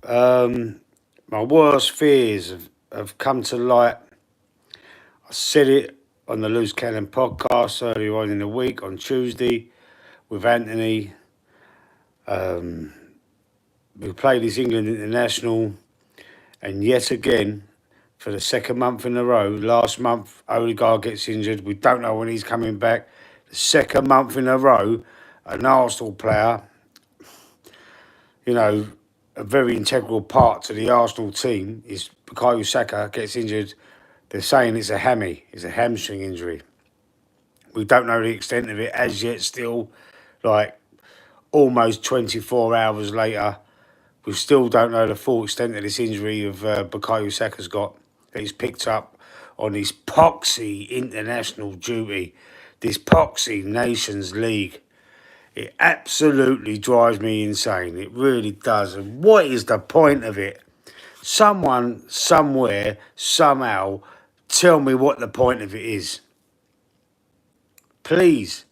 My worst fears have come to light. I said it on the Loose Cannon podcast earlier on in the week on Tuesday with Anthony. We played this England international, and yet again, for the second month in a row, last month Odegaard gets injured. We don't know when he's coming back. The second month in a row, an Arsenal player, you know, a very integral part to the Arsenal team is Bukayo Saka gets injured. They're saying it's a hammy, it's a hamstring injury. We don't know the extent of it as yet still, like almost 24 hours later. We still don't know the full extent of this injury of Bukayo Saka's got that he's picked up on his poxy international duty, this poxy Nations League. It absolutely drives me insane. It really does. And what is the point of it? Someone, somewhere, somehow, tell me what the point of it is. Please.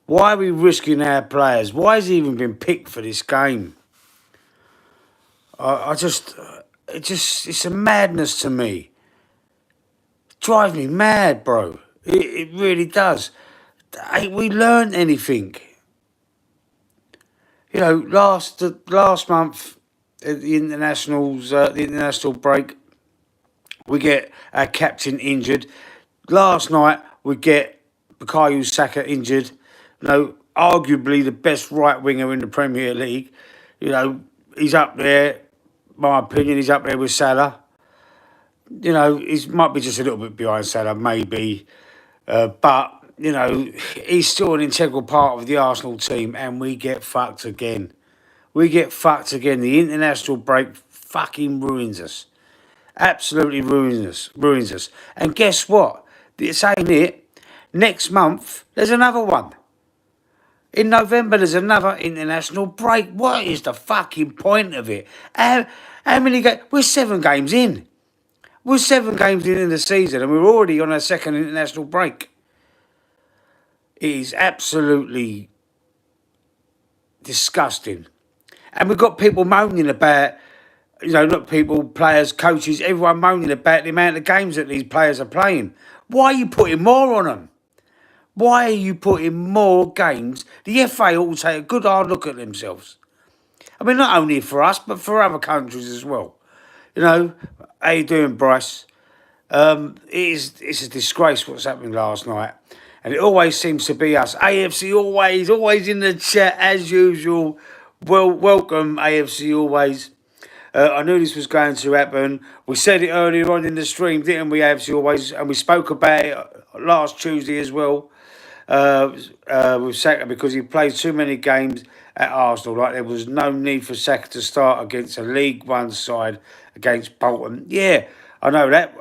Why are we risking our players? Why has he even been picked for this game? It's a madness to me. It drives me mad, bro. It really does. Ain't we learned anything? You know, last month at the international break, we get our captain injured. Last night we get Bukayo Saka injured. You know, arguably the best right winger in the Premier League. You know, he's up there. My opinion, he's up there with Salah. You know, he might be just a little bit behind Salah, maybe, but. You know, he's still an integral part of the Arsenal team, and we get fucked again. We get fucked again. The international break fucking ruins us. Absolutely ruins us. And guess what? This ain't it. Next month, there's another one. In November, there's another international break. What is the fucking point of it? How many games? We're 7 games in. We're 7 games in the season, and we're already on our second international break. It is absolutely disgusting. And we've got people moaning about, you know, not people, players, coaches, everyone moaning about the amount of games that these players are playing. Why are you putting more on them? Why are you putting more games? The FA ought to take a good hard look at themselves. I mean, not only for us, but for other countries as well. You know, how you doing, Bryce? It's a disgrace what's happening last night. And it always seems to be us. AFC always in the chat as usual. Well, welcome AFC always. I knew this was going to happen. We said it earlier on in the stream, didn't we, AFC always? And we spoke about it last Tuesday as well with Saka because he played too many games at Arsenal. Like there was no need for Saka to start against a League One side against Bolton. Yeah, I know that.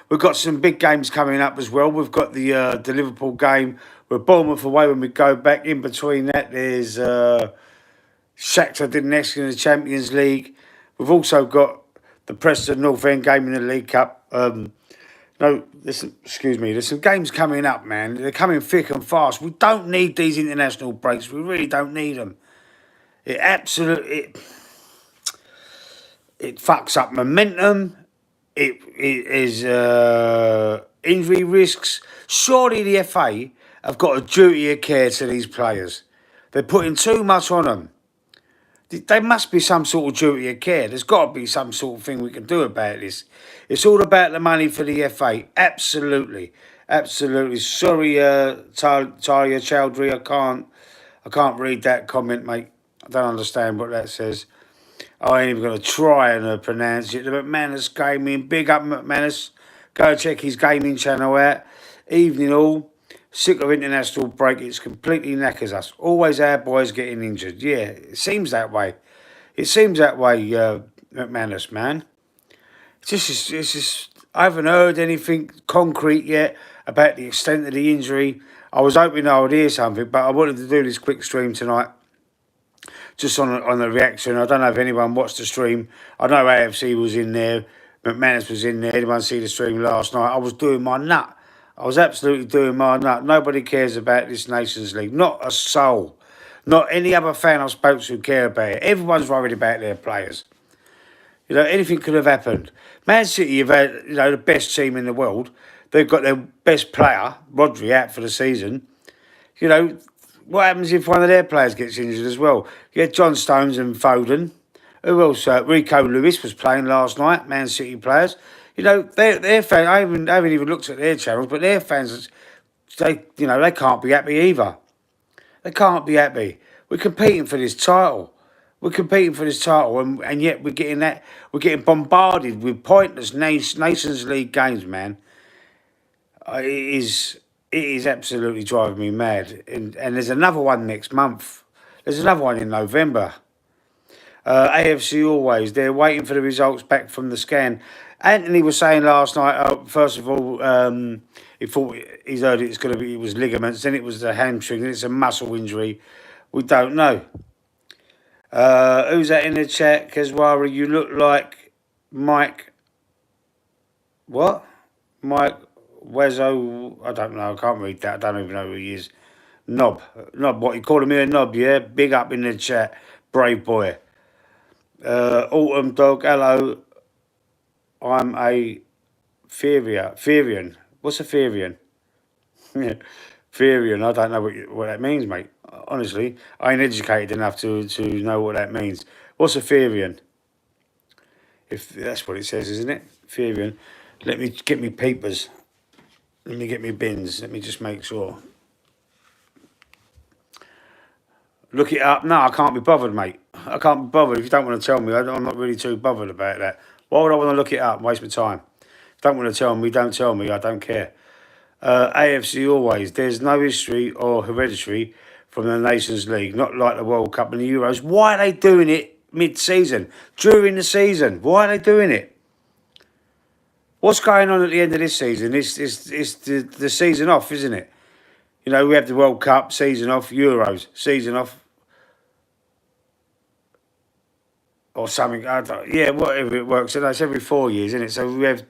We've got some big games coming up as well. We've got the Liverpool game. We're Bournemouth away when we go back. In between that, there's Shakhtar Donetsk in the Champions League. We've also got the Preston North End game in the League Cup. There's some games coming up, man. They're coming thick and fast. We don't need these international breaks. We really don't need them. It fucks up momentum. It is injury risks. Surely the FA have got a duty of care to these players. They're putting too much on them. There must be some sort of duty of care. There's got to be some sort of thing we can do about this. It's all about the money for the FA. Absolutely. Sorry, Talia Chowdhury, I can't read that comment, mate. I don't understand what that says. I ain't even going to try and pronounce it. The McManus Gaming. Big up McManus. Go check his gaming channel out. Evening all. Sick of international break. It's completely knackers us. Always our boys getting injured. Yeah, it seems that way. McManus, man. It's just, I haven't heard anything concrete yet about the extent of the injury. I was hoping I would hear something, but I wanted to do this quick stream tonight. Just on the reaction. I don't know if anyone watched the stream. I know AFC was in there. McManus was in there. Anyone see the stream last night? I was doing my nut. I was absolutely doing my nut. Nobody cares about this Nations League. Not a soul. Not any other fan I've spoken to care about it. Everyone's worried about their players. You know, anything could have happened. Man City have had, you know, the best team in the world. They've got their best player, Rodri, out for the season. You know, what happens if one of their players gets injured as well? You had John Stones and Foden. Who else? Rico Lewis was playing last night, Man City players. You know, their fans, I haven't even looked at their channels, but their fans, they can't be happy either. They can't be happy. We're competing for this title. We're competing for this title, and yet we're getting bombarded with pointless Nations League games, man. It is absolutely driving me mad. And there's another one next month. There's another one in November. AFC Always, they're waiting for the results back from the scan. Anthony was saying last night, first of all, he thought he's heard it was ligaments, then it was the hamstring, then it's a muscle injury. We don't know. Who's that in the chat? Keswara, you look like Mike. What? Mike Wezzo. I don't know. I can't read that. I don't even know who he is. Knob. What? You calling me a knob, yeah? Big up in the chat. Brave boy. Autumn Dog, hello. I'm a Ferian. What's a Ferian? Ferian, I don't know what that means, mate. Honestly, I ain't educated enough to know what that means. What's a Ferian? If that's what it says, isn't it? Ferian. Let me get me papers. Let me get me bins. Let me just make sure. Look it up. No, I can't be bothered, mate. I can't be bothered. If you don't want to tell me, I'm not really too bothered about that. Why would I want to look it up and waste my time? If you don't want to tell me, don't tell me. I don't care. AFC Always. There's no history or hereditary from the Nations League. Not like the World Cup and the Euros. Why are they doing it mid-season? During the season? Why are they doing it? What's going on at the end of this season? It's the season off, isn't it? You know, we have the World Cup, season off, Euros, season off. Or something, yeah, whatever it works. It's every 4 years, isn't it? So we have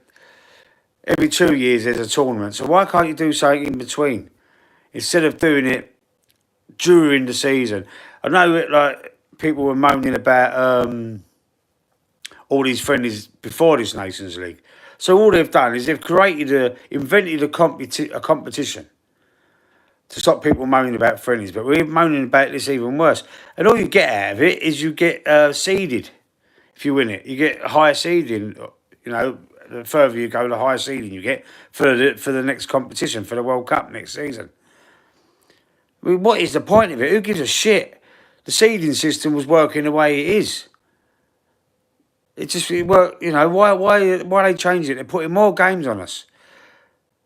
every 2 years there's a tournament. So why can't you do something in between instead of doing it during the season? I know that like people were moaning about all these friendlies before this Nations League. So all they've done is they've invented a competition to stop people moaning about friendlies. But we're moaning about this even worse. And all you get out of it is you get seeded. If you win it, you get higher seeding. You know, the further you go, the higher seeding you get for the next competition, for the World Cup next season. I mean, what is the point of it? Who gives a shit? The seeding system was working the way it is. It worked. You know, why they changed it? They're putting more games on us.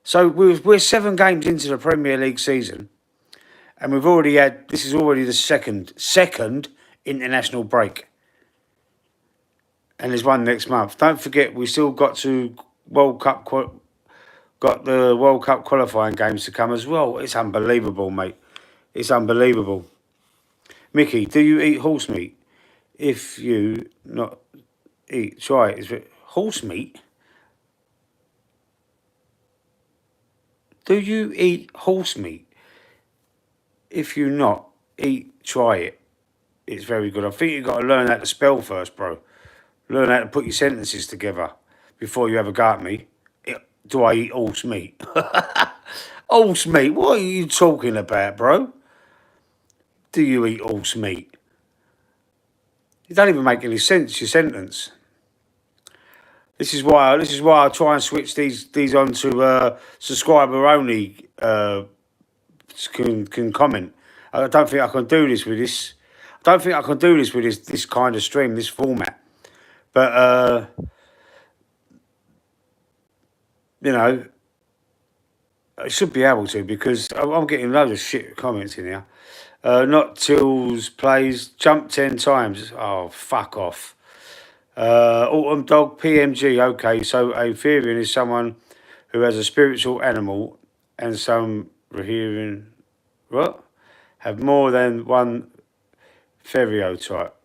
So we're 7 games into the Premier League season, and we've already had. This is already the second international break. And there's one next month. Don't forget, we still got the World Cup qualifying games to come as well. It's unbelievable, mate. It's unbelievable. Mickey, do you eat horse meat? If you not eat, try it. Is it horse meat? Do you eat horse meat? If you not eat, try it. It's very good. I think you've got to learn how to spell first, bro. Learn how to put your sentences together before you have a go at me. Do I eat horse meat? Horse meat? What are you talking about, bro? Do you eat horse meat? It don't even make any sense, your sentence. This is why I try and switch these onto subscriber only can comment. I don't think I can do this with this. I don't think I can do this with this kind of stream, this format. But, you know, I should be able to because I'm getting loads of shit comments in here. Not Tills plays, jump 10 times. Oh, fuck off. Autumn Dog, PMG. Okay, so a Ferian is someone who has a spiritual animal and some Rohirrim, what? Have more than one stereotype.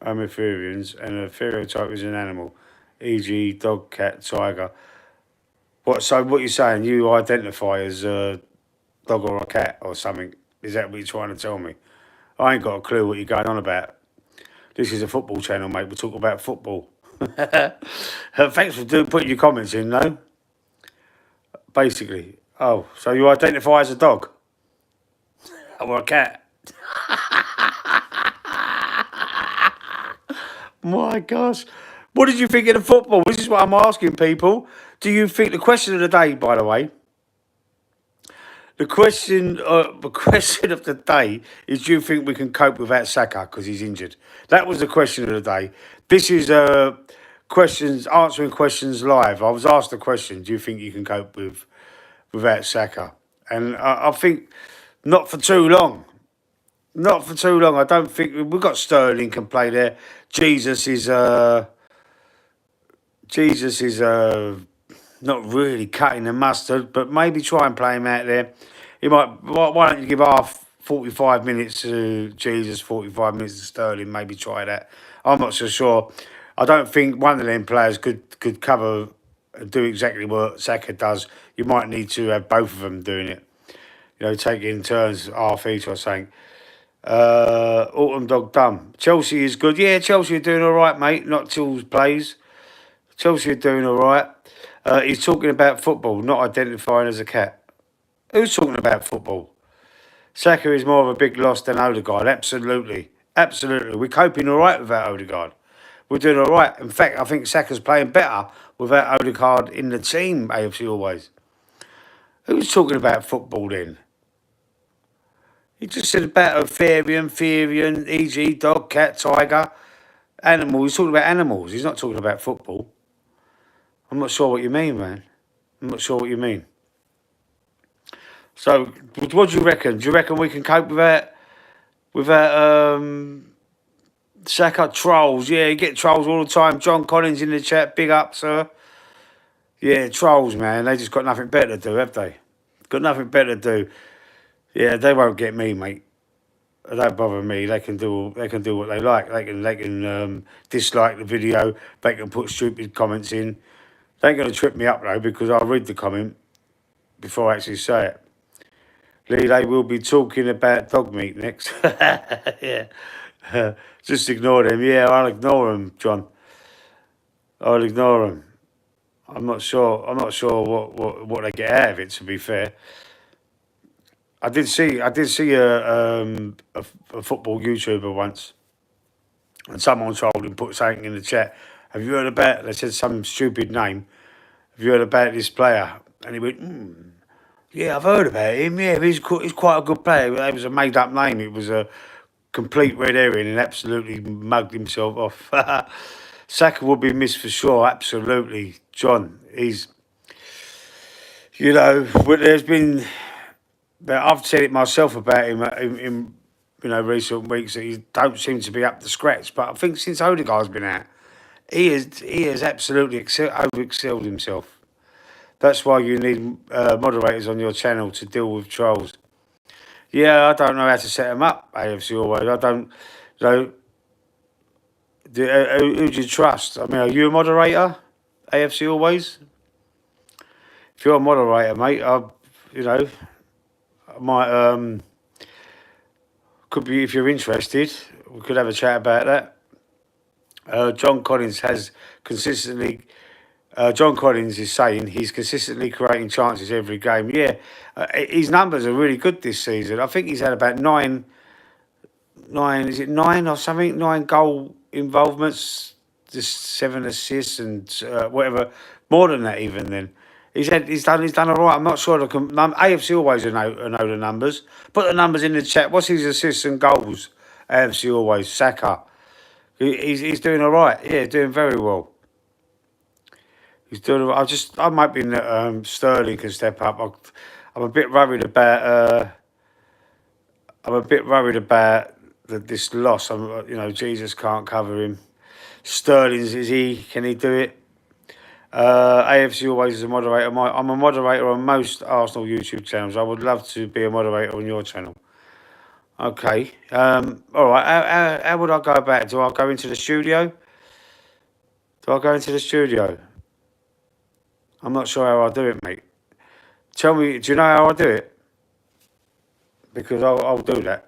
Homopherians, and a stereotype is an animal, e.g. dog, cat, tiger. So what you're saying, you identify as a dog or a cat or something? Is that what you're trying to tell me? I ain't got a clue what you're going on about. This is a football channel, mate. We talk about football. Thanks for putting your comments in, though. Basically. Oh, so you identify as a dog? Or a cat? My gosh. What did you think of the football? This is what I'm asking people. Do you think, the question of the day, by the way, the question of the day is, do you think we can cope without Saka because he's injured? That was the question of the day. This is answering questions live. I was asked the question, do you think you can cope without Saka? And I think not for too long. Not for too long. I don't think we've got Sterling can play there. Jesus is not really cutting the mustard, but maybe try and play him out there. He might. Why don't you give half 45 minutes to Jesus, 45 minutes to Sterling? Maybe try that. I'm not so sure. I don't think one of them players could cover and do exactly what Saka does. You might need to have both of them doing it. You know, taking turns half each or something. Autumn Dog Dumb. Chelsea is good. Yeah, Chelsea are doing all right, mate. Not till plays. Chelsea are doing all right. He's talking about football, not identifying as a cat. Who's talking about football? Saka is more of a big loss than Odegaard. Absolutely. Absolutely. We're coping all right without Odegaard. We're doing all right. In fact, I think Saka's playing better without Odegaard in the team, AFC always. Who's talking about football then? He just said about Therian, e.g. dog, cat, tiger, animal. He's talking about animals. He's not talking about football. I'm not sure what you mean, man. I'm not sure what you mean. So, what do you reckon? Do you reckon we can cope without Saka? Trolls? Yeah, you get trolls all the time. John Collins in the chat. Big up, sir. Yeah, trolls, man. They just got nothing better to do, have they? Got nothing better to do. Yeah, they won't get me, mate. They don't bother me. They can do what they like. They can dislike the video. They can put stupid comments in. They ain't gonna trip me up though, because I'll read the comment before I actually say it. Lee, they will be talking about dog meat next. Yeah. Just ignore them. Yeah, I'll ignore them, John. I'll ignore them. I'm not sure what they get out of it, to be fair. I did see a football YouTuber once, and someone told him, put something in the chat. Have you heard about? They said some stupid name. Have you heard about this player? And he went, yeah, I've heard about him. Yeah, he's quite a good player. It was a made up name. It was a complete red herring, and absolutely mugged himself off. Saka would be missed for sure. Absolutely, John. He's, there's been. I've said it myself about him in recent weeks that he don't seem to be up to scratch. But I think since Odegaard's been out, he has absolutely over-excelled himself. That's why you need moderators on your channel to deal with trolls. Yeah, I don't know how to set them up, AFC always. I don't know. Who do you trust? I mean, are you a moderator, AFC always? If you're a moderator, mate, I might could be, if you're interested, we could have a chat about that. John Collins has consistently. John Collins is saying he's consistently creating chances every game. Yeah, his numbers are really good this season. I think he's had about nine. Is it 9 or something? 9 goal involvements, just 7 assists and whatever. More than that, even then. He's done all right. I'm not sure AFC always know the numbers. Put the numbers in the chat. What's his assists and goals? AFC always. Saka. He's doing all right. Yeah, doing very well. He's doing. I'm hoping that Sterling can step up. I'm a bit worried about. This loss. Jesus can't cover him. Sterling's can he do it? AFC always is a moderator. I'm a moderator on most Arsenal YouTube channels. I would love to be a moderator on your channel. Okay. All right. How would I go about it? Do I go into the studio? I'm not sure how I do it, mate. Tell me. Do you know how I do it? Because I'll do that.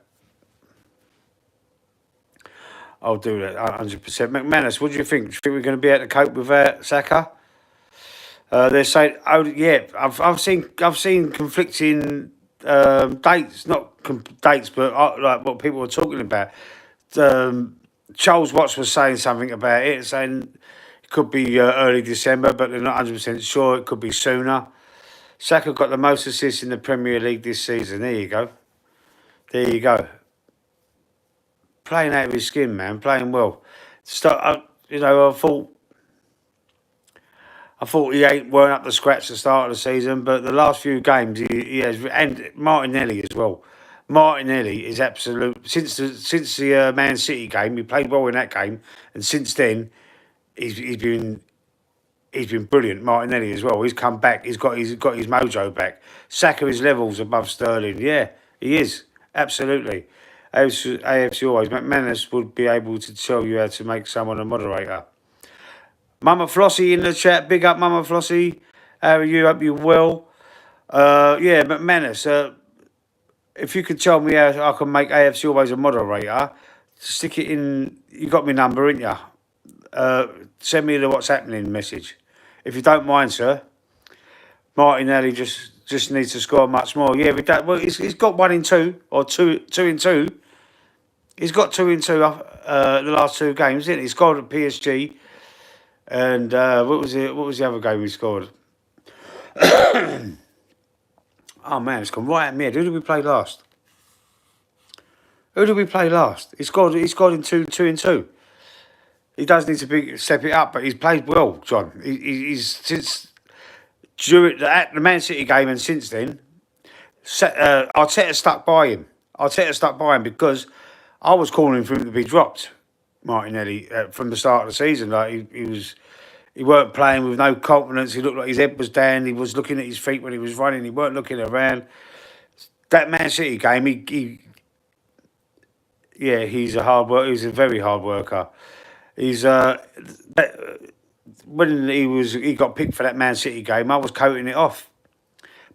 I'll do that 100%. McManus, what do you think? Do you think we're going to be able to cope with Saka? They're saying, oh yeah, I've seen conflicting dates, not dates, but like what people were talking about. Charles Watts was saying something about it, saying it could be early December, but they're not 100% sure. It could be sooner. Saka got the most assists in the Premier League this season. There you go. There you go. Playing out of his skin, man. Playing well. I thought he weren't up to scratch at the start of the season, but the last few games he has, and Martinelli as well. Martinelli is absolute since the Man City game. He played well in that game, and since then he's been brilliant. Martinelli as well. He's come back. He's got his mojo back. Saka is levels above Sterling. Yeah, he is absolutely. AFC always. McManus would be able to tell you how to make someone a moderator. Mama Flossie in the chat. Big up, Mama Flossie. How are you? Hope you're well. Yeah, McManus. If you could tell me how I can make AFC always a moderator, stick it in. You got my number, ain't you? Send me the what's happening message. If you don't mind, sir. Martinelli just needs to score much more. Yeah, well, he's got 1 in 2 or 2 in 2. He's got 2 in 2 the last 2 games, isn't he? He scored at PSG. And what was it? What was the other game we scored? Oh man, it's gone right at me. Who did we play last? Who did we play last? He scored in 2 in 2. He does need to step it up, but he's played well, John. He's since during the Man City game and since then, Arteta stuck by him. Arteta stuck by him because I was calling for him to be dropped, Martinelli, from the start of the season. Like he weren't playing with no confidence. He looked like his head was down. He was looking at his feet when he was running. He weren't looking around. That Man City game, he's a hard worker. He's a very hard worker. He's when he got picked for that Man City game, I was coating it off.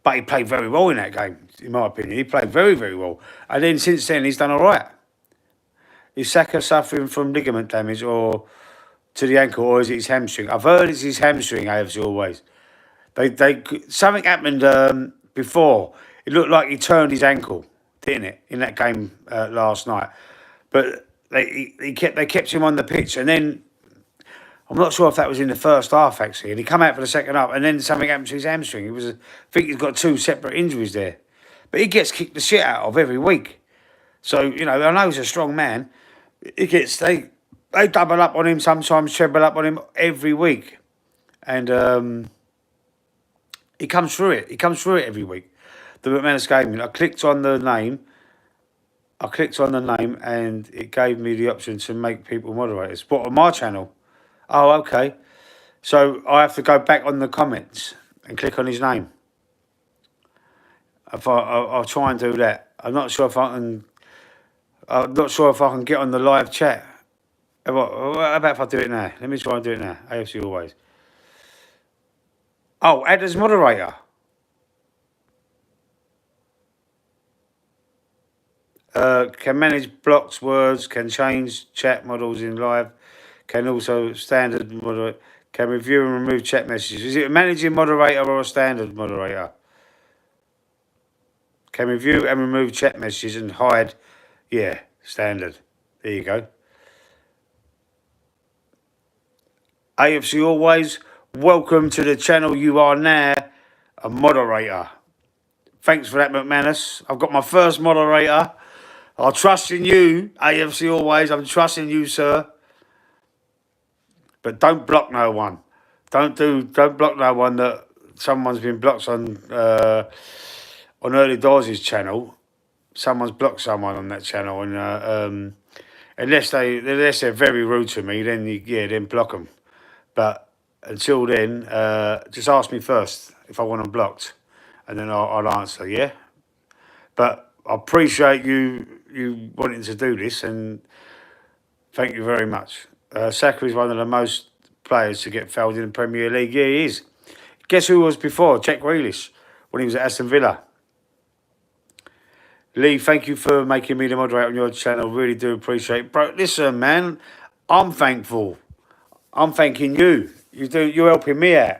But he played very well in that game, in my opinion. He played very, very well. And then since then, he's done all right. Is Saka suffering from ligament damage or to the ankle, or is it his hamstring? I've heard it's his hamstring, AFC always. Something happened before. It looked like he turned his ankle, didn't it, in that game last night? But they kept him on the pitch, and then I'm not sure if that was in the first half actually. And he come out for the second half, and then something happened to his hamstring. I think he's got 2 separate injuries there, but he gets kicked the shit out of every week. So I know he's a strong man. They double up on him sometimes, treble up on him every week, and he comes through it. He comes through it every week. The McManus Gaming. I clicked on the name, and it gave me the option to make people moderators. What, on my channel? Oh, okay. So I have to go back on the comments and click on his name. I'll try and do that. I'm not sure if I can get on the live chat. How about if I do it now? Let me try and do it now. AFC always. Oh, add as moderator. Can manage blocks, words, can change chat models in live, can also standard moderate, can review and remove chat messages. Is it a managing moderator or a standard moderator? Can review and remove chat messages and hide. Yeah, standard. There you go. AFC always, welcome to the channel. You are now a moderator. Thanks for that, McManus. I've got my first moderator. I'll trust in you, AFC always. I'm trusting you, sir. But don't block no one. Don't block no one that someone's been blocked on Early Doors' channel. Someone's blocked someone on that channel, and unless they're very rude to me, then block them. But until then, just ask me first if I want them blocked, and then I'll answer. Yeah. But I appreciate you wanting to do this, and thank you very much. Saka is one of the most players to get fouled in the Premier League. Yeah, he is. Guess who was before? Jack Grealish, when he was at Aston Villa. Lee, thank you for making me the moderator on your channel. Really do appreciate it. Bro, listen, man, I'm thankful. I'm thanking you. You're helping me out.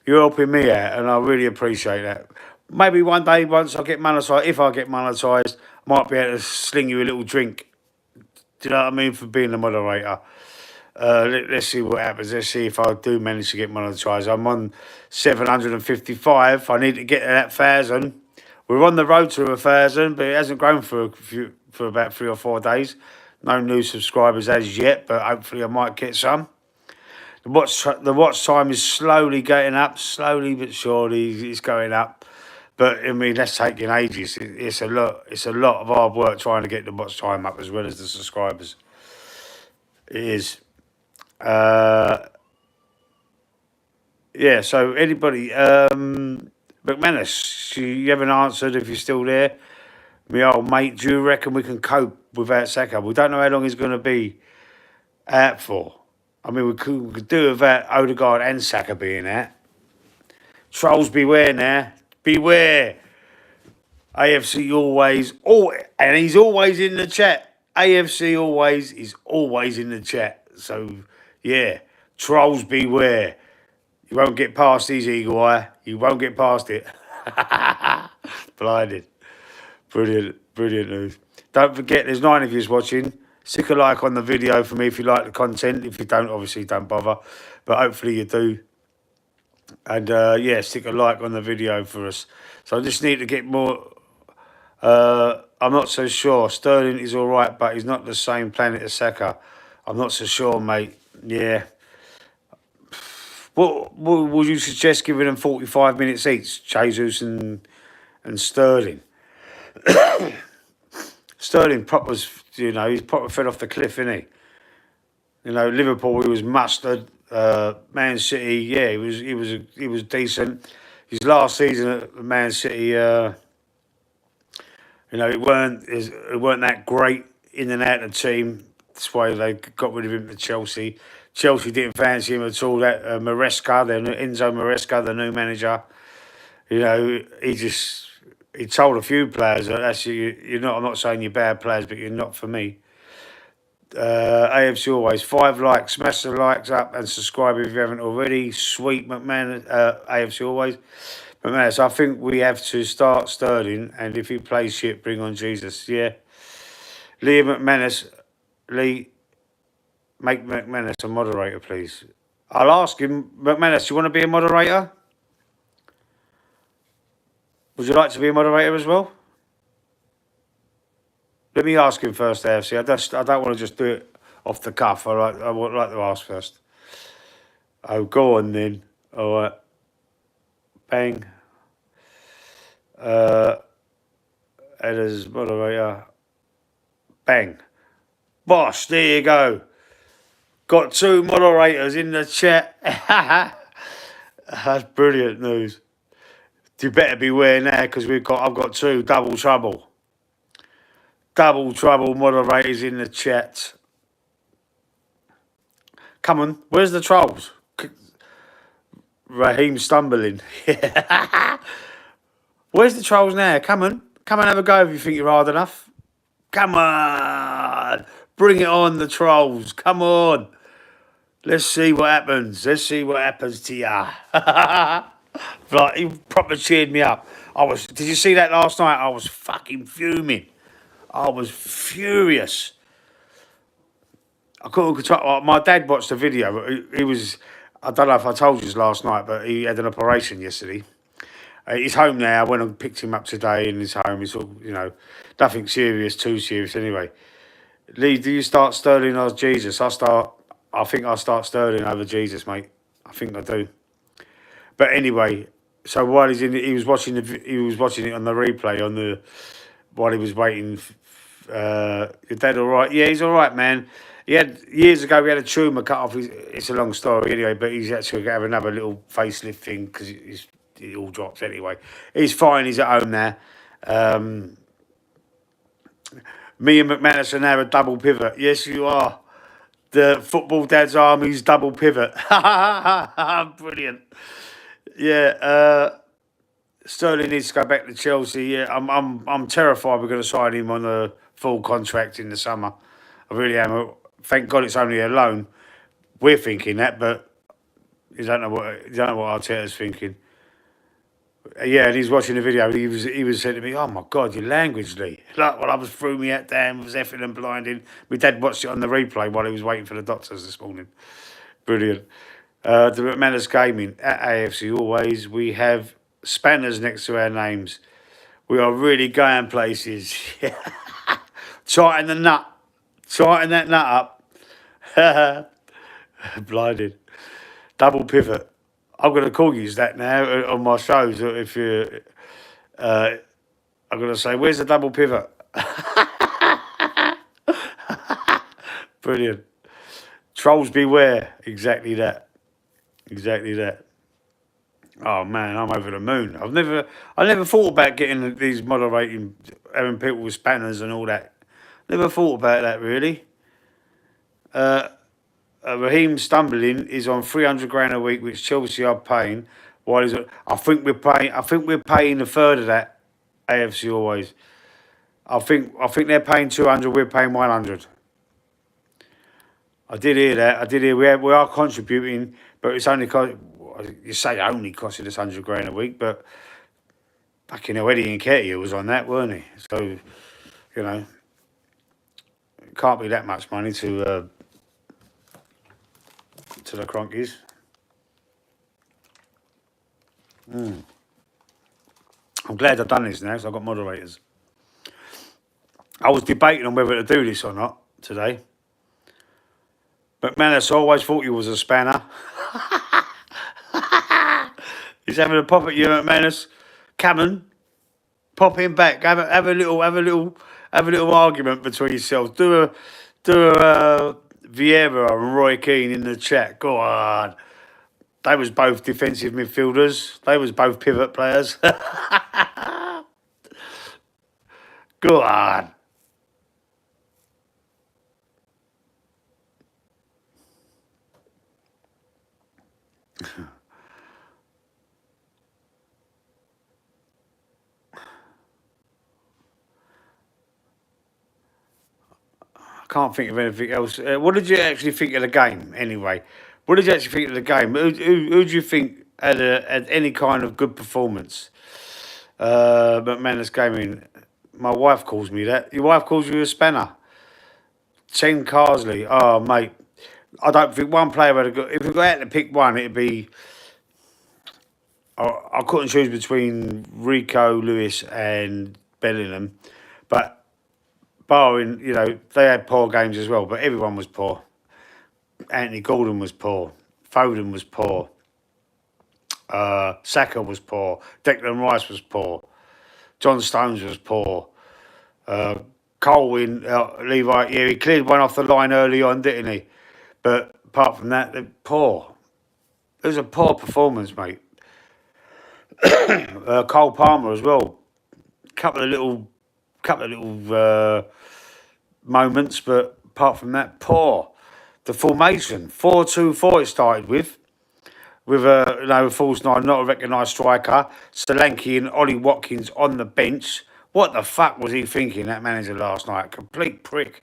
You're helping me out, and I really appreciate that. Maybe one day, once I get monetised, if I get monetised, I might be able to sling you a little drink. Do you know what I mean? For being the moderator. Let's see what happens. Let's see if I do manage to get monetised. I'm on 755. I need to get to that 1,000. We're on the road to 1,000, but it hasn't grown for about 3 or 4 days. No new subscribers as yet, but hopefully I might get some. The watch time is slowly getting up, slowly but surely it's going up. But I mean, that's taking ages. It's a lot. It's a lot of hard work trying to get the watch time up as well as the subscribers. It is. Yeah. So anybody, McManus, you haven't answered. If you're still there, my old mate, do you reckon we can cope without Saka? We don't know how long he's going to be out for. I mean, we could do without Odegaard and Saka being out. Trolls, beware now. Beware. AFC always, and he's always in the chat. AFC always is always in the chat. So, yeah, trolls, beware. You won't get past his eagle eye. You won't get past it. Blinded. Brilliant, brilliant news. Don't forget, there's 9 of you watching. Stick a like on the video for me if you like the content. If you don't, obviously don't bother. But hopefully you do. And yeah, stick a like on the video for us. So I just need to get more. I'm not so sure. Sterling is all right, but he's not the same planet as Saka. I'm not so sure, mate. Yeah. What would you suggest giving them 45 minutes each, Jesus and Sterling? Sterling was, you know, he's proper fell off the cliff, isn't he? You know, Liverpool, he was mustard. Man City, yeah, he was decent. His last season at Man City, you know, it weren't that great in and out of the team. That's why they got rid of him to Chelsea. Chelsea didn't fancy him at all. That Maresca, Enzo Maresca, the new manager, you know, he told a few players that that's you're not. I'm not saying you're bad players, but you're not for me. AFC always 5 likes, smash the likes up and subscribe if you haven't already. Sweet McMahon, AFC always. McMahon, so I think we have to start Sterling, and if he plays shit, bring on Jesus. Yeah. Lee McManus, Lee, make McManus a moderator, please. I'll ask him, McManus, do you want to be a moderator? Would you like to be a moderator as well? Let me ask him first, AFC. I don't want to just do it off the cuff. I would like to ask first. Oh, go on then. All right. Bang. Editors, moderator. Bang. Bosh, there you go. Got 2 moderators in the chat. That's brilliant news. You better beware now because I've got 2 double trouble. Double trouble moderators in the chat. Come on, where's the trolls? Raheem stumbling. Where's the trolls now? Come on have a go if you think you're hard enough. Come on. Bring it on, the trolls. Come on. Let's see what happens. Let's see what happens to ya. Like, he proper cheered me up. Did you see that last night? I was fucking fuming. I was furious. I couldn't control. My dad watched the video. He was, I don't know if I told you this last night, but he had an operation yesterday. He's home now. I went and picked him up today in his home. It's all, you know, nothing serious, too serious anyway. Lee, do you start Sterling or Jesus? I think I'll start Sterling over Jesus, mate. I think I do. But anyway, so while he was watching it on the replay while he was waiting. Your dad all right? Yeah, he's all right, man. Years ago we had a tumour cut off. It's a long story anyway, but he's actually going to have another little facelift thing because it all drops anyway. He's fine. He's at home now. Me and McManus are now a double pivot. Yes, you are. The football dad's army's double pivot. Brilliant. Yeah. Sterling needs to go back to Chelsea. Yeah, I'm terrified we're going to sign him on a full contract in the summer. I really am. Thank God it's only a loan. We're thinking that, but you don't know what Arteta's thinking. Yeah, and he's watching the video. He was saying to me, "Oh my God, your language, Lee!" Like when I was through me out there and was effing and blinding. My dad watched it on the replay while he was waiting for the doctors this morning. Brilliant. The McManus Gaming at AFC always. We have spanners next to our names. We are really going places. Tighten the nut. Tighten that nut up. Blinded. Double pivot. I'm going to call you that now on my shows. If you, I'm going to say, "Where's the double pivot?" Brilliant. Trolls beware. Exactly that. Exactly that. Oh man, I'm over the moon. I never thought about getting these moderating, having people with spanners and all that. Never thought about that really. Uh, Raheem stumbling is on 300 grand a week, which Chelsea are paying. While he's, I think we're paying. I think we're paying a third of that. AFC always. I think they're paying 200. We're paying 100. I did hear that. I did hear we are contributing, but it's only you say only costing us 100 grand a week, but fucking hell, Eddie and Ketty was on that, weren't he? So it can't be that much money to the Cronkies. I'm glad I've done this now, so I've got moderators. I was debating on whether to do this or not today. McManus always thought you was a spanner. He's having a pop at you, McManus. Cameron, pop him back. Have a little argument between yourselves. Do a Vieira and Roy Keane in the chat. Go on. They was both defensive midfielders. They was both pivot players. Go on. I can't think of anything else. What did you actually think of the game, anyway? What did you actually think of the game? Who do you think had any kind of good performance? McManus Gaming. My wife calls me that. Your wife calls you a spanner. Chen Carsley. Oh, mate. I don't think one player had a good... If we had to pick one, it'd be... I couldn't choose between Rico, Lewis and Bellingham. But barring, they had poor games as well, but everyone was poor. Anthony Gordon was poor. Foden was poor. Saka was poor. Declan Rice was poor. John Stones was poor. Colwyn, Levi, yeah, he cleared one off the line early on, didn't he? But apart from that, they're poor. It was a poor performance, mate. Cole Palmer as well. Couple of little moments, but apart from that, poor. The formation 4-2-4 it started with a false nine, not a recognised striker, Solanke and Ollie Watkins on the bench. What the fuck was he thinking, that manager, last night? Complete prick.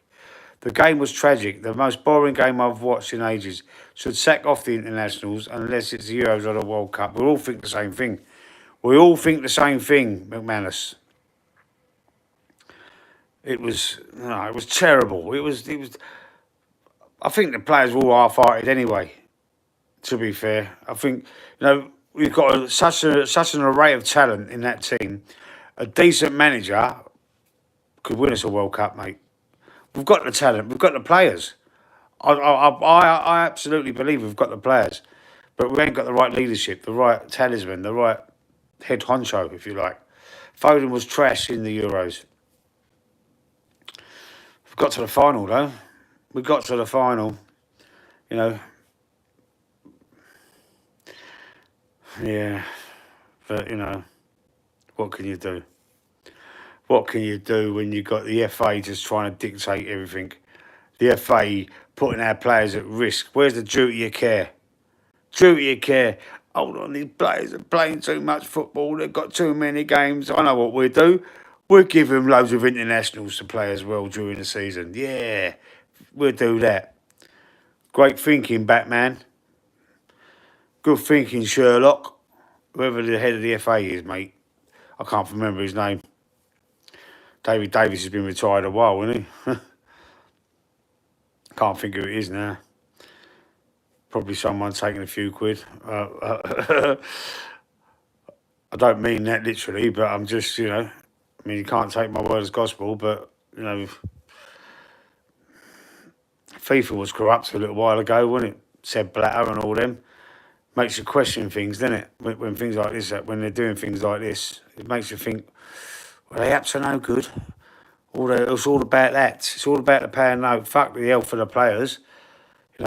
The game was tragic. The most boring game I've watched in ages. Should sack off the internationals unless it's the Euros or the World Cup. We all think the same thing. We all think the same thing, McManus. It was terrible. It was. I think the players were all half-hearted anyway. To be fair, I think we've got such an array of talent in that team. A decent manager could win us a World Cup, mate. We've got the talent. We've got the players. I absolutely believe we've got the players, but we ain't got the right leadership, the right talisman, the right head honcho, if you like. Foden was trash in the Euros. We got to the final, though. We got to the final. Yeah, but what can you do? What can you do when you've got the FA just trying to dictate everything? The FA putting our players at risk. Where's the duty of care? Duty of care. hold on, these players are playing too much football. They've got too many games. I know what we'll do. We'll give them loads of internationals to play as well during the season. Yeah, we'll do that. Great thinking, Batman. Good thinking, Sherlock. Whoever the head of the FA is, mate. I can't remember his name. David Davis has been retired a while, hasn't he? Can't think who it is now. Probably someone taking a few quid. I don't mean that literally, but I'm just, I mean, you can't take my word as gospel, but, FIFA was corrupt a little while ago, wasn't it? Seb Blatter and all them. Makes you question things, doesn't it? When things like this, when they're doing things like this, it makes you think, well, they up to no good. It's all about that. It's all about the power note. Fuck the health of the players.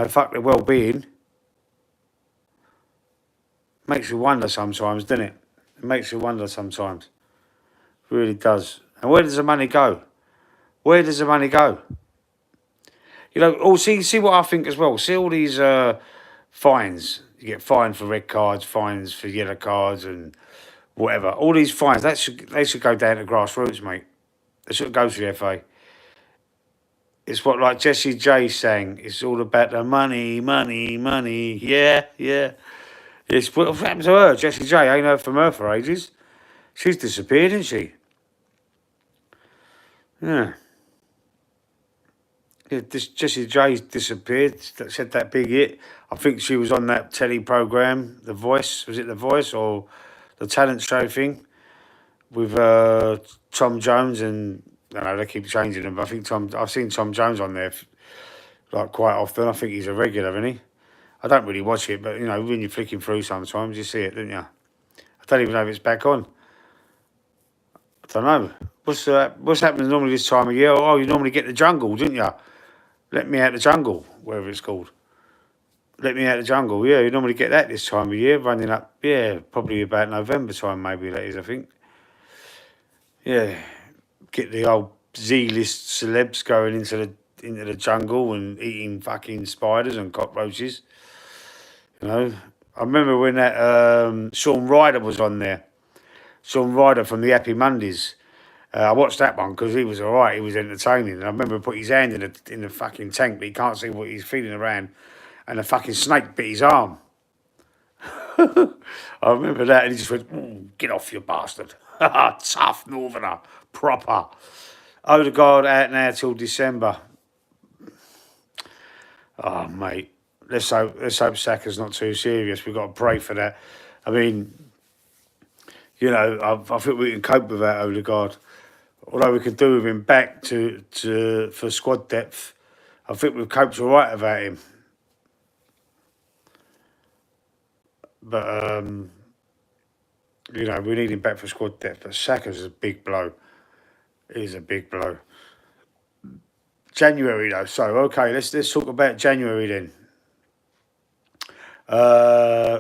Fuck their well-being. Makes you wonder sometimes, doesn't it? It makes you wonder sometimes. It really does. And where does the money go? Where does the money go? See what I think as well. See all these fines. You get fined for red cards, fines for yellow cards, and whatever. All these fines, they should go down to grassroots, mate. They shouldn't go to the FA. It's what, like Jessie J sang, it's all about the money, money, money. Yeah, yeah. It's what happened to her, Jessie J. Ain't heard from her for ages. She's disappeared, isn't she? Yeah. Yeah, Jessie J's disappeared. She had that big hit. I think she was on that telly programme, The Voice. Was it The Voice or the talent show thing? With Tom Jones and... I know they keep changing them, but I think I've seen Tom Jones on there like quite often. I think he's a regular, isn't he? I don't really watch it, but when you're flicking through sometimes, you see it, don't you? I don't even know if it's back on. I don't know. What's happening normally this time of year? Oh, you normally get the jungle, didn't you? Let Me Out the Jungle, whatever it's called. Let Me Out the Jungle, yeah, you normally get that this time of year, running up, yeah, probably about November time, maybe that is, I think. Yeah, get the old Z-list celebs going into the jungle and eating fucking spiders and cockroaches. I remember when that Shaun Ryder was on there. Shaun Ryder from the Happy Mondays. I watched that one because he was all right. He was entertaining. And I remember he put his hand in the fucking tank, but he can't see what he's feeling around. And the fucking snake bit his arm. I remember that, and he just went, "Get off, you bastard." Tough northerner. Proper. Odegaard out now till December. Oh, mate. Let's hope Saka's not too serious. We've got to pray for that. I mean, I think we can cope with that, Odegaard. Although we could do with him back for squad depth, I think we've coped all right without him. But, we need him back for squad depth. But Saka's a big blow. It is a big blow. January, though. So, okay, let's talk about January then.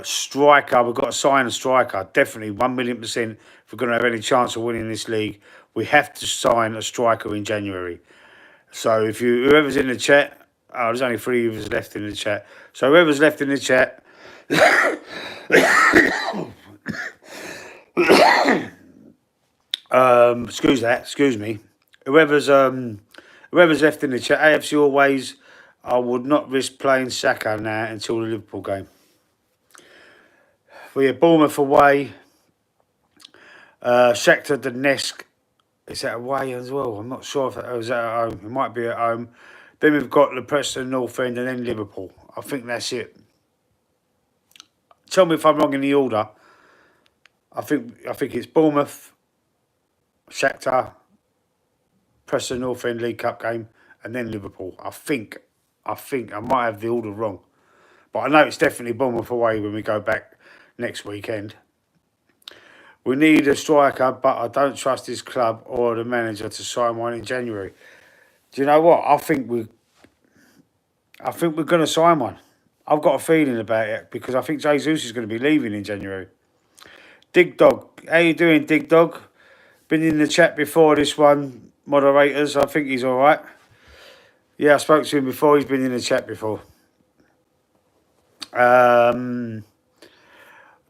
Striker, we've got to sign a striker. Definitely, 1,000,000%. If we're going to have any chance of winning this league, we have to sign a striker in January. So whoever's in the chat, there's only 3 of us left in the chat. So whoever's left in the chat, excuse me. Whoever's left in the chat, AFC always, I would not risk playing Saka now until the Liverpool game. We have Bournemouth away. Shakhtar Donetsk. Is that away as well? I'm not sure if that was at home. It might be at home. Then we've got the Preston North End and then Liverpool. I think that's it. Tell me if I'm wrong in the order. I think it's Bournemouth, Shakhtar, Preston North End League Cup game, and then Liverpool. I think I might have the order wrong, but I know it's definitely Bournemouth away when we go back next weekend. We need a striker, but I don't trust his club or the manager to sign one in January. Do you know what? I think we're going to sign one. I've got a feeling about it because I think Jesus is going to be leaving in January. Dig Dog, how you doing, Dig Dog? Been in the chat before this one, moderators. I think he's all right. Yeah, I spoke to him before. He's been in the chat before.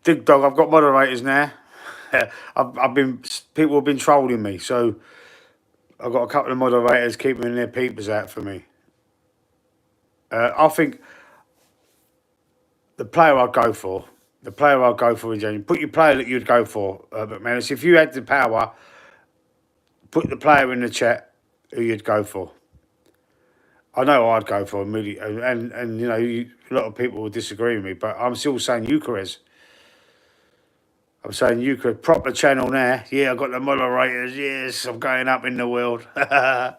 Dig dog, I've got moderators now. People have been trolling me, so I've got a couple of moderators keeping their peepers out for me. I think the player I'd go for in January, put your player that you'd go for, McManus. If you had the power, put the player in the chat who you'd go for. I know I'd go for immediately, and you know, a lot of people will disagree with me, but I'm still saying Eucharist. I'm saying Eucharist, proper channel now. Yeah, I've got the moderators. Yes, I'm going up in the world. I'm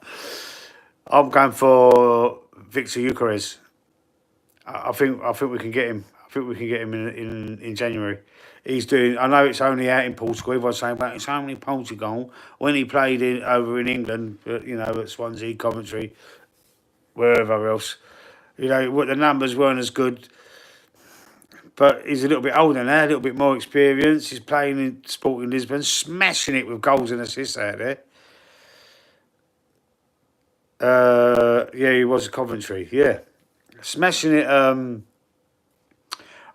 going for Victor Eucharist. I think we can get him. I think we can get him in January. He's doing. I know it's only out in Portugal. Everyone's saying, but it's only Portugal. When he played over in England, you know, at Swansea, Coventry, wherever else, you know, the numbers weren't as good. But he's a little bit older now, a little bit more experienced. He's playing in Sporting Lisbon, smashing it with goals and assists out there. Yeah, he was at Coventry. Yeah, smashing it. I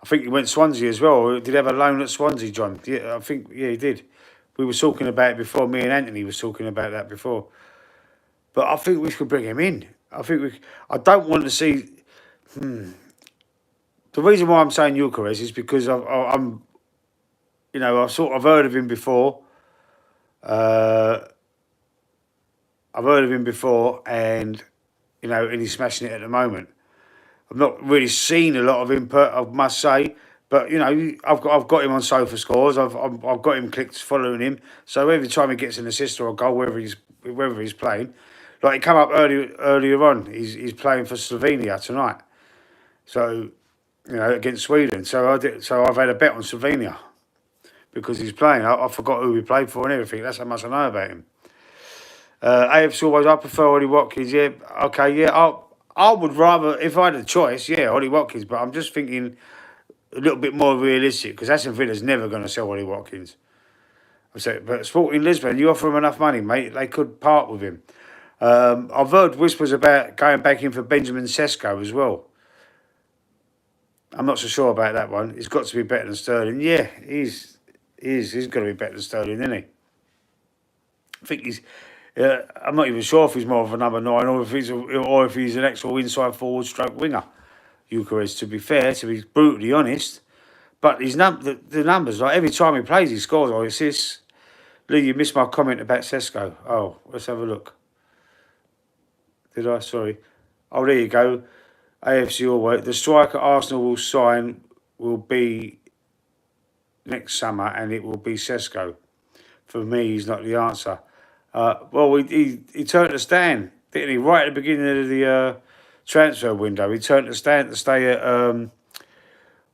think he went Swansea as well. Did he have a loan at Swansea, John? Yeah, I think, yeah, he did. We were talking about it before. Me and Anthony was talking about that before. But I think we could bring him in. I don't want to see. The reason why I'm saying Eucharist is because I'm, you know, I've heard of him before. I've heard of him before, and you know, and he's smashing it at the moment. I've not really seen a lot of input, I must say, but you know, I've got him on Sofa Scores. I've got him clicked following him. So every time he gets an assist or a goal, wherever he's playing, like he come up earlier on, he's playing for Slovenia tonight. So, you know, against Sweden. So I've had a bet on Slovenia because he's playing. I forgot who he played for and everything. That's how much I know about him. AFC always, I prefer Ollie Watkins. Yeah, okay, yeah. I would rather, if I had a choice, yeah, Ollie Watkins. But I'm just thinking a little bit more realistic because Aston Villa's never going to sell Ollie Watkins. But Sporting Lisbon, you offer him enough money, mate, they could part with him. I've heard whispers about going back in for Benjamin Sesko as well. I'm not so sure about that one. He's got to be better than Sterling. Yeah, he's got to be better than Sterling, isn't he? I think he's. I'm not even sure if he's more of a number 9 or if he's an actual inside forward stroke winger. Eucharist, to be fair, to be brutally honest, but his the numbers, like every time he plays, he scores or assists. Lee, you missed my comment about Sesko. Oh, let's have a look. Did I? Sorry. Oh, there you go. AFC Always. The striker Arsenal will sign will be next summer, and it will be Sesko. For me, he's not the answer. Well, he turned to stand, didn't he? Right at the beginning of the transfer window, he turned to stand to stay at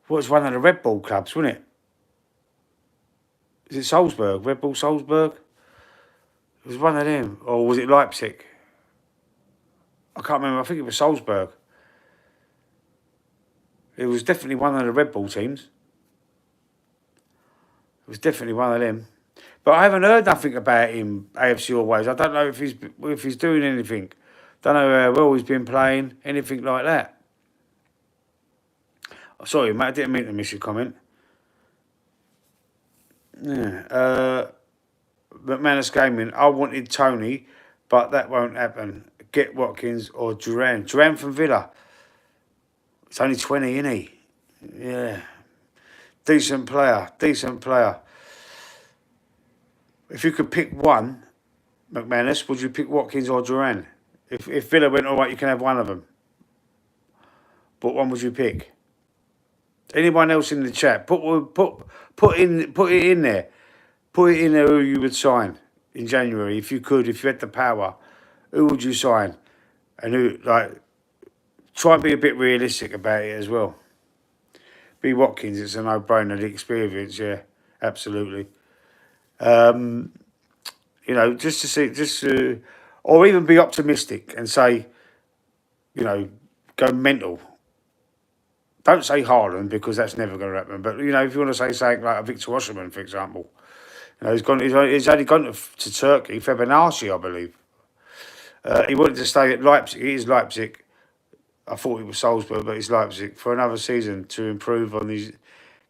what was one of the Red Bull clubs, wasn't it? Is it Salzburg? Red Bull Salzburg? It was one of them, or was it Leipzig? I can't remember. I think it was Salzburg. It was definitely one of the Red Bull teams. It was definitely one of them. But I haven't heard nothing about him, AFC Always. I don't know if he's doing anything. Don't know how well he's been playing, anything like that. Oh, sorry, mate, I didn't mean to miss your comment. Yeah. McManus Gaming, I wanted Tony, but that won't happen. Get Watkins or Duran. Duran from Villa. It's only 20, isn't he? Yeah. Decent player. If you could pick one, McManus, would you pick Watkins or Duran? If Villa went all right, you can have one of them. But one would you pick? Anyone else in the chat? Put it in there. Put it in there who you would sign in January if you could, if you had the power. Who would you sign? And who, like, try and be a bit realistic about it as well. Be Watkins, it's a no-brainer. The experience, yeah, absolutely. You know, just to see, or even be optimistic and say, you know, go mental. Don't say Haaland because that's never going to happen. But you know, if you want to say something like a Victor Osimhen, for example, you know, he's only gone to Turkey, February, I believe. He wanted to stay at Leipzig. He is Leipzig. I thought it was Salzburg, but it's Leipzig for another season to improve on his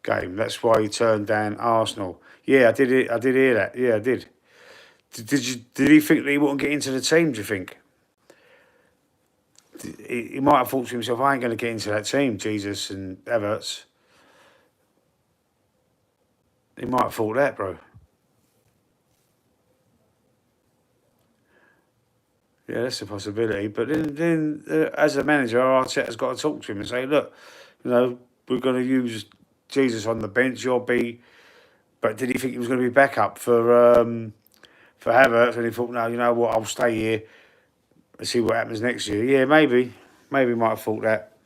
game. That's why he turned down Arsenal. Yeah, I did. I did hear that. Yeah, I did. Did he think that he wouldn't get into the team? Do you think? He might have thought to himself, I ain't going to get into that team, Jesus and Havertz. He might have thought that, bro. Yeah, that's a possibility. But then as a manager, Arteta's got to talk to him and say, look, we're going to use Jesus on the bench. You'll be. But did he think he was going to be backup for Havertz? And he thought, no, you know what? I'll stay here and see what happens next year. Yeah, maybe he might have thought that.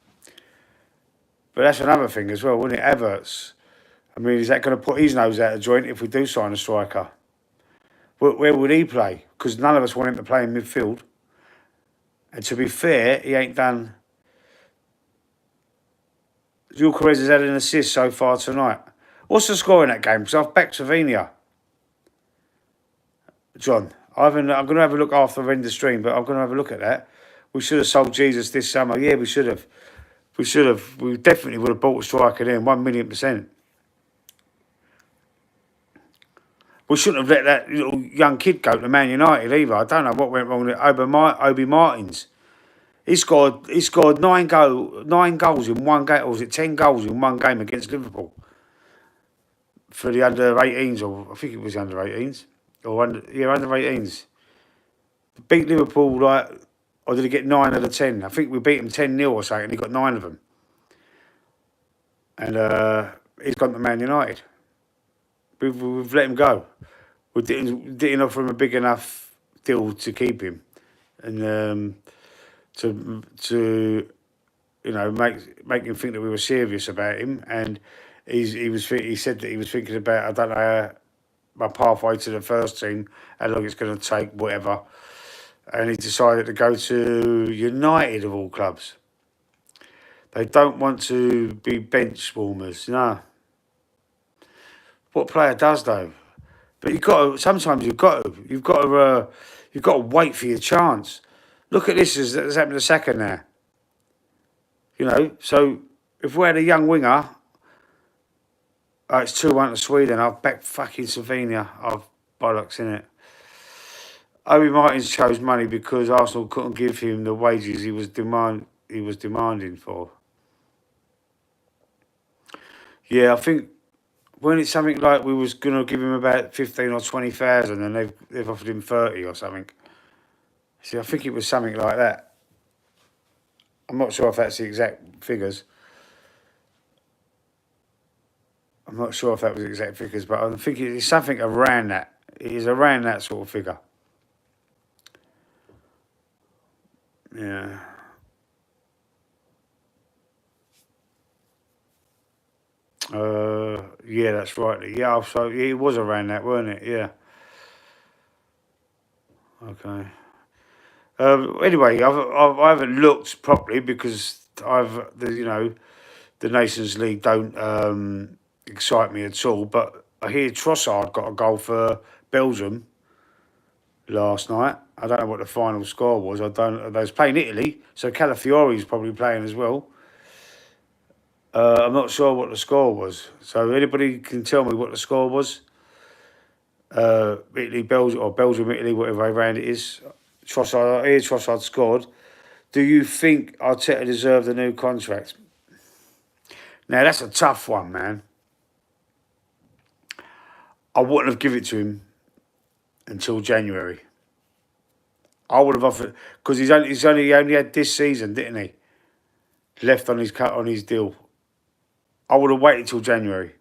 But that's another thing as well, wouldn't it? Havertz. I mean, is that going to put his nose out of joint if we do sign a striker? Where would he play? Because none of us want him to play in midfield. And to be fair, he ain't done. Gyökeres has had an assist so far tonight. What's the score in that game? Because I've backed Slovenia. John, I'm going to have a look after the end of the stream, but I'm going to have a look at that. We should have sold Jesus this summer. Yeah, we should have. We should have. We definitely would have bought a striker then, 1,000,000%. We shouldn't have let that little young kid go to Man United either. I don't know what went wrong with Obi Martins. He scored 9 goals in one game, or was it 10 goals in one game against Liverpool for the under 18s, or I think it was the under 18s, or under 18s. Beat Liverpool or did he get 9 out of 10? I think we beat him 10-0 or something, and he got 9 of them. And he's gone to Man United. We've let him go. We didn't offer him a big enough deal to keep him, and to make him think that we were serious about him. And he said that he was thinking about, I don't know, my pathway to the first team, how long it's going to take, whatever. And he decided to go to United of all clubs. They don't want to be bench warmers, no. What player does though? But sometimes you've got to wait for your chance. Look at this, as happened to Saka now. So if we had a young winger, it's 2-1 to Sweden. I've backed fucking Slovenia. I've bollocks in it. Obi Martins chose money because Arsenal couldn't give him the wages he was demanding for. Yeah, I think when it's something like we was going to give him about 15 or 20,000 and they've offered him 30 or something. See, I think it was something like that. I'm not sure if that's the exact figures. I'm not sure if that was the exact figures, but I think it's something around that. It is around that sort of figure. Yeah. Yeah, that's right. Yeah, so it was around that, weren't it? Yeah. Okay. Anyway, I haven't looked properly because the Nations League don't excite me at all. But I hear Trossard got a goal for Belgium last night. I don't know what the final score was. They was playing Italy, so Calafiori's probably playing as well. I'm not sure what the score was. So anybody can tell me what the score was? Italy, Belgium, or Belgium, Italy, whatever round it is. I hear Trossard scored. Do you think Arteta deserved a new contract? Now, that's a tough one, man. I wouldn't have given it to him until January. I would have offered, because he only had this season, didn't he? Left on his deal. I would have waited till January.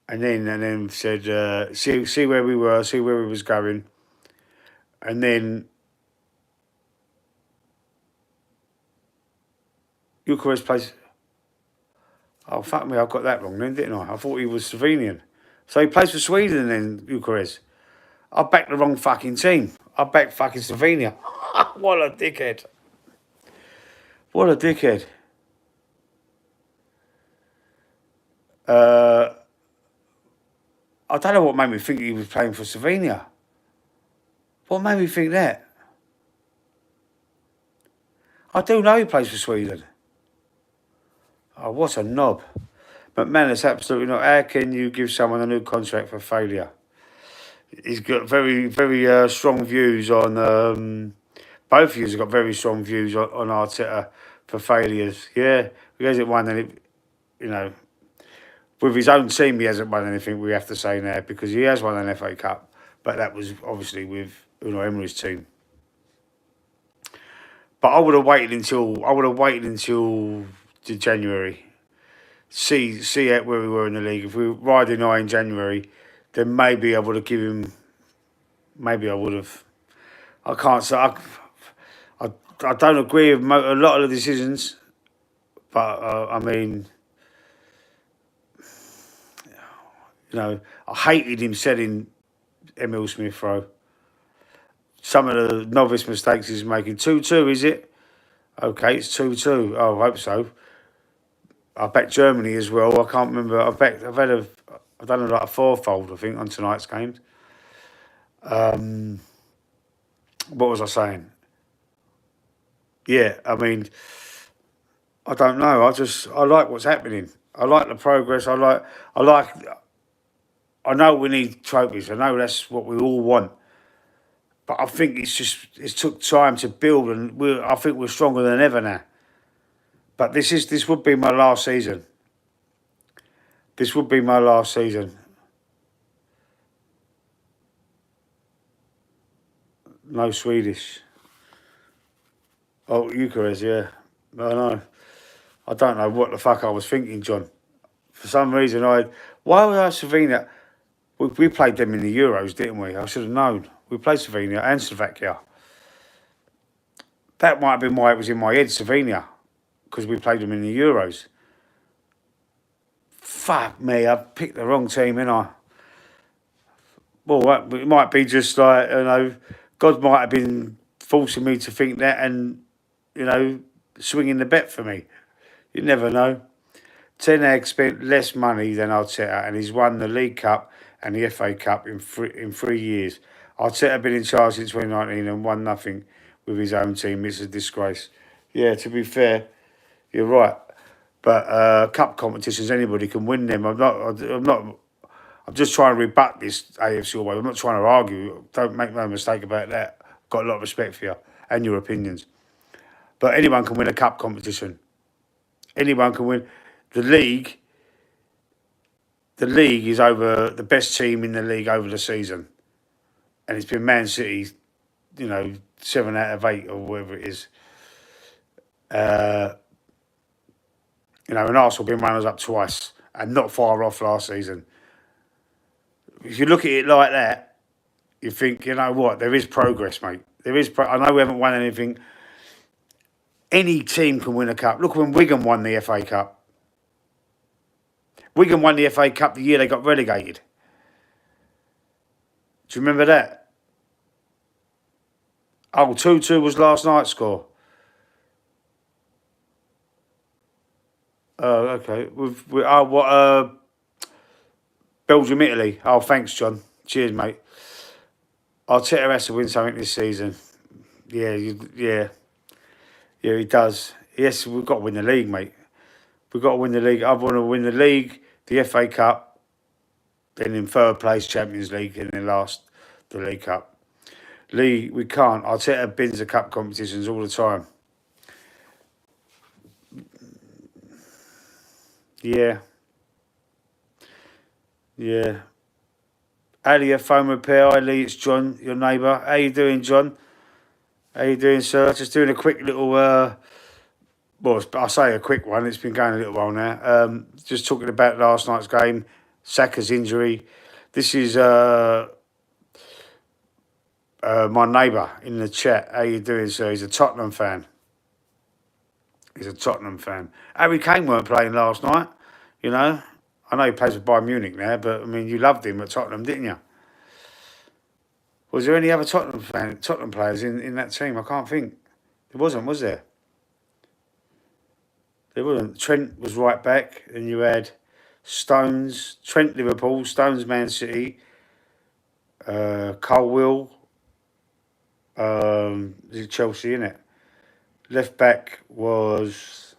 And then said, see where we were, see where we was going. And then Gyökeres plays. Oh, fuck me, I got that wrong then, didn't I? I thought he was Slovenian. So he plays for Sweden then, Gyökeres. I backed the wrong fucking team. I backed fucking Slovenia. What a dickhead. What a dickhead. I don't know what made me think he was playing for Slovenia. What made me think that? I do know he plays for Sweden. Oh, what a knob. But man, it's absolutely not. How can you give someone a new contract for failure? He's got very, very strong views on. Both of you have got very strong views on Arteta for failures. Yeah, he hasn't won any. You know, with his own team, he hasn't won anything. We have to say now because he has won an FA Cup, but that was obviously with Unai Emery's team. But I would have waited until the January. See where we were in the league. If we were riding high in January, then maybe I would have given him. Maybe I would have. I can't say. I don't agree with a lot of the decisions, but I mean, you know, I hated him selling Emil Smith Rowe. Some of the novice mistakes he's making. 2-2, is it? Okay, it's 2-2. Oh, I hope so. I bet Germany as well. I can't remember. I've done like a fourfold, I think, on tonight's games. What was I saying? Yeah, I mean, I don't know. I like what's happening. I like the progress. I know we need trophies. I know that's what we all want. But I think it took time to build, and I think we're stronger than ever now. But this would be my last season. This would be my last season. No Swedish. Oh, Eucharist, yeah. I know. I don't know what the fuck I was thinking, John. For some reason, why was I Slovenia? We played them in the Euros, didn't we? I should have known. We played Slovenia and Slovakia. That might have been why it was in my head, Slovenia, because we played them in the Euros. Fuck me, I picked the wrong team, didn't I? Well, it might be just like, you know, God might have been forcing me to think that and, you know, swinging the bet for me. You never know. Ten Hag spent less money than Arteta, and he's won the League Cup and the FA Cup in 3 years. Arteta been in charge since 2019 and won nothing with his own team. It's a disgrace. Yeah, to be fair, you're right. But cup competitions, anybody can win them. I'm just trying to rebut this AFC away. I'm not trying to argue. Don't make no mistake about that. Got a lot of respect for you and your opinions. But anyone can win a cup competition. Anyone can win. The league is over the best team in the league over the season. And it's been Man City, you know, 7 out of 8 or whatever it is. You know, and Arsenal been runners up twice and not far off last season. If you look at it like that, you think, you know what, there is progress, mate. There is. I know we haven't won anything. Any team can win a cup. Look when Wigan won the FA Cup. Wigan won the FA Cup the year they got relegated. Do you remember that? Oh, 2-2 was last night's score. Oh, okay. Belgium, Italy. Oh, thanks, John. Cheers, mate. Arteta has to win something this season. Yeah, yeah, he does. Yes, we've got to win the league, mate. We've got to win the league. I want to win the league, the FA Cup, then in third place, Champions League, and then last, the League Cup. League, we can't. Arteta bins the cup competitions all the time. Yeah. Yeah. Ali, phone repair. Hi, Lee. It's John, your neighbour. How you doing, John? How you doing, sir? Just doing a quick little, well, I say a quick one. It's been going a little while now. Just talking about last night's game, Saka's injury. This is my neighbour in the chat. How you doing, sir? He's a Tottenham fan. Harry Kane weren't playing last night, you know. I know he plays for Bayern Munich now, but, I mean, you loved him at Tottenham, didn't you? Was there any other Tottenham players in that team? I can't think. There wasn't, was there? There wasn't. Trent was right back, and you had Stones, Trent Liverpool, Stones Man City, Colwill, Chelsea, innit? Left back was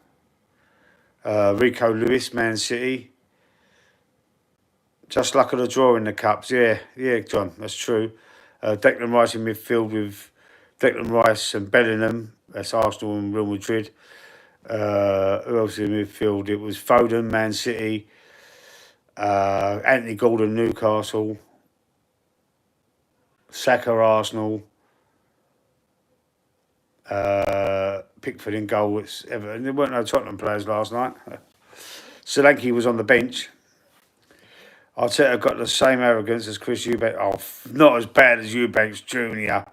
Rico Lewis, Man City. Just luck of the draw in the cups. Yeah, John, that's true. Declan Rice in midfield with Declan Rice and Bellingham. That's Arsenal and Real Madrid. Who else in midfield? It was Foden, Man City. Anthony Gordon, Newcastle. Saka, Arsenal. Pickford in goal. It's Everton. There weren't no Tottenham players last night. Solanke was on the bench. Arteta got the same arrogance as Chris Eubanks. Oh, not as bad as Eubanks Jr.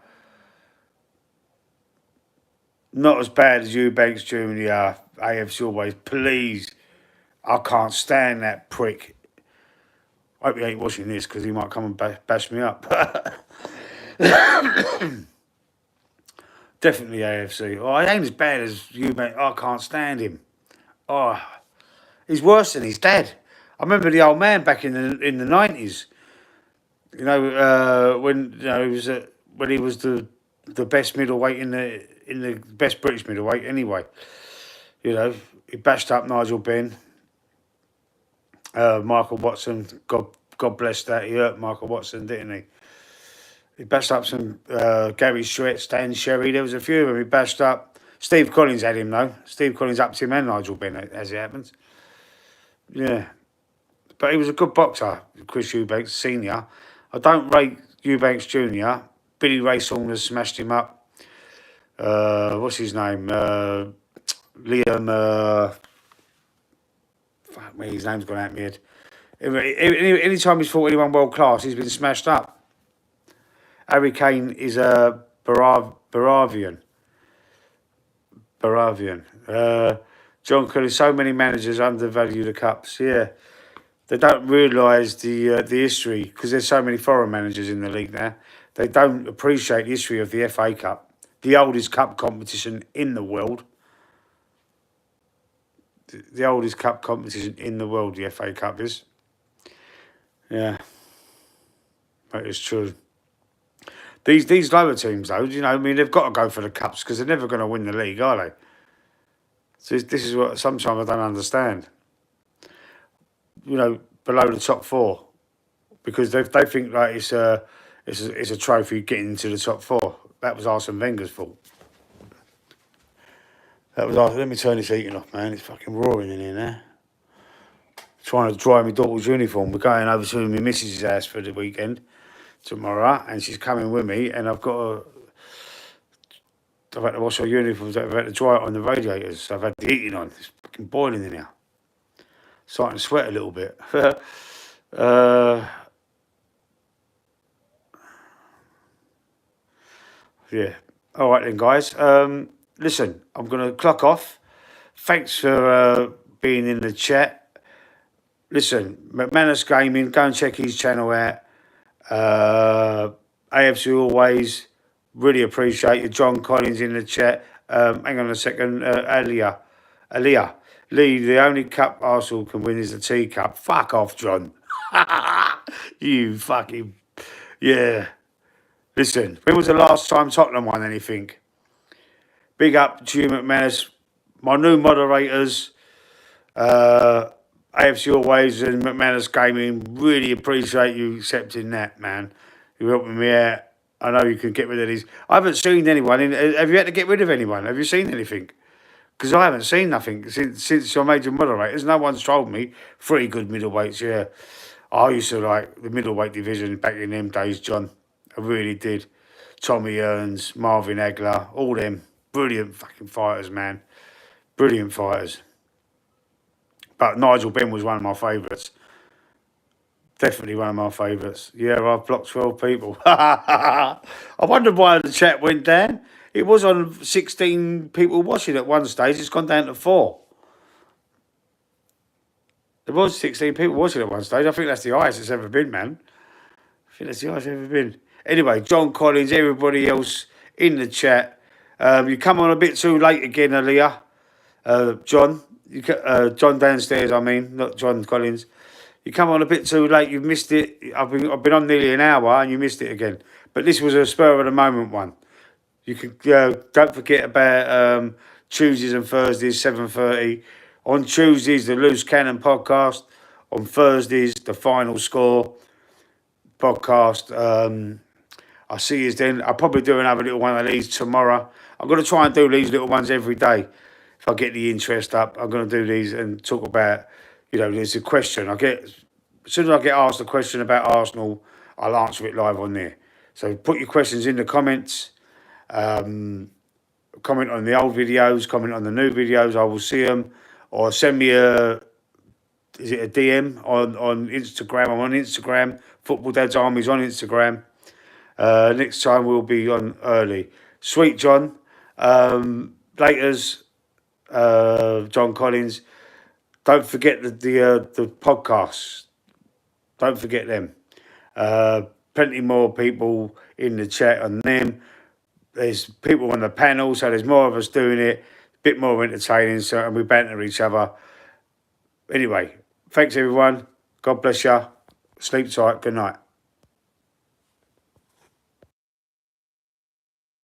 Not as bad as Eubanks Jr. AFC always. Please. I can't stand that prick. I hope he ain't watching this because he might come and bash me up. Definitely AFC. Oh, he ain't as bad as Eubanks. I can't stand him. Oh, he's worse than his dad. I remember the old man back in the 90s. You know, when when he was the best middleweight in the best British middleweight anyway. You know, he bashed up Nigel Benn, Michael Watson. God bless that. He hurt Michael Watson, didn't he? He bashed up some Gary Stretch, Stan Sherry. There was a few of them he bashed up. Steve Collins had him though. Steve Collins upped him and Nigel Benn, as it happens. Yeah. But he was a good boxer, Chris Eubanks, Senior. I don't rate Eubanks Jr. Billy Ray Saunders smashed him up. What's his name? Liam. Fuck me, his name's gone out of my head. Any time he's fought anyone world class, he's been smashed up. Harry Kane is a Baravian. John Kelly, so many managers undervalue the cups. Yeah. They don't realise the history because there's so many foreign managers in the league now. They don't appreciate the history of the FA Cup, the oldest cup competition in the world. The oldest cup competition in the world, the FA Cup is. Yeah, that is true. These lower teams, though, you know, I mean, they've got to go for the cups because they're never going to win the league, are they? So this is what sometimes I don't understand. You know, below the top four, because they think like it's a trophy getting into the top four. That was Arsene Wenger's fault. Let me turn this heating off, man. It's fucking roaring in here now. Trying to dry my daughter's uniform. We're going over to my missus' house for the weekend tomorrow, and she's coming with me, and I've had to wash her uniforms. I've had to dry it on the radiators. So I've had the heating on. It's fucking boiling in here. Starting to sweat a little bit. Yeah. All right then, guys. Listen, I'm going to clock off. Thanks for being in the chat. Listen, McManus Gaming, go and check his channel out. AFC Always, really appreciate you. John Collins in the chat. Hang on a second. Aliyah. Lee, the only cup Arsenal can win is the tea cup. Fuck off, John. You fucking... Yeah. Listen, when was the last time Tottenham won anything? Big up to you, McManus. My new moderators, AFC Always and McManus Gaming, really appreciate you accepting that, man. You're helping me out. I know you can get rid of these. I haven't seen anyone. Have you had to get rid of anyone? Have you seen anything? Because I haven't seen nothing since I made you moderators. No one's told me. 3 good middleweights, yeah. I used to like the middleweight division back in them days, John. I really did. Tommy Earns, Marvin Hagler, all them. Brilliant fucking fighters, man. Brilliant fighters. But Nigel Benn was one of my favourites. Definitely one of my favourites. Yeah, I've blocked 12 people. I wondered why the chat went down. It was on 16 people watching at one stage. It's gone down to 4. There was 16 people watching at one stage. I think that's the highest it's ever been, man. I think that's the highest it's ever been. Anyway, John Collins, everybody else in the chat. You come on a bit too late again, Aaliyah. John. John downstairs, I mean, not John Collins. You come on a bit too late. You've missed it. I've been on nearly an hour, and you missed it again. But this was a spur of the moment one. You can don't forget about Tuesdays and Thursdays, 7:30. On Tuesdays, the Loose Cannon podcast. on Thursdays, the Final Score podcast. I'll see you then. I'll probably do another little one of these tomorrow. I'm going to try and do these little ones every day. If I get the interest up, I'm going to do these and talk about, there's a question. As soon as I get asked a question about Arsenal, I'll answer it live on there. So put your questions in the comments. Comment on the old videos, comment on the new videos. I will see them. Or send me a DM on Instagram. I'm on Instagram. Football Dad's Army's on Instagram. Next time we'll be on early. Sweet John. Laters. John Collins. Don't forget the podcasts. Don't forget them. Plenty more people in the chat on them. There's people on the panel, so there's more of us doing it. A bit more entertaining, and we banter each other. Anyway, thanks everyone. God bless you. Sleep tight. Good night.